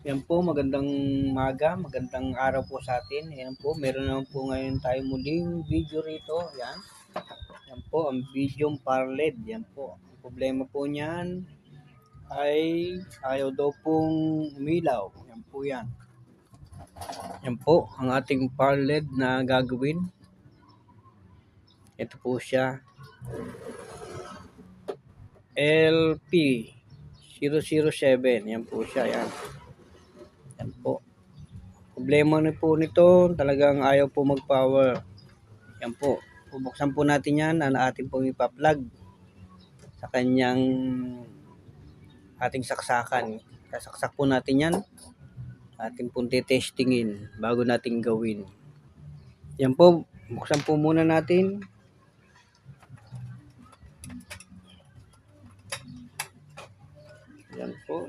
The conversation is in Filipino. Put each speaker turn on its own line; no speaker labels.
Yan po, magandang umaga, magandang araw po sa atin. Ayan po, meron naman po ngayon tayo muling video rito. Yan. Yan po, ang Videom Parled. Yan po. Ang problema po niyan ay ayaw daw pong umilaw. Yan po yan. Yan po, ang ating Parled na gagawin. Ito po siya. LP007. Yan po siya. Yan. Yan po. Problema na po nito, talagang ayaw po mag-power. Yan po. Bubuksan po natin yan, ating pong ipa-plug sa kanyang ating saksakan. Sasaksak po natin yan. Ating pong testingin bago natin gawin. Yan po, buksan po muna natin. Yan po,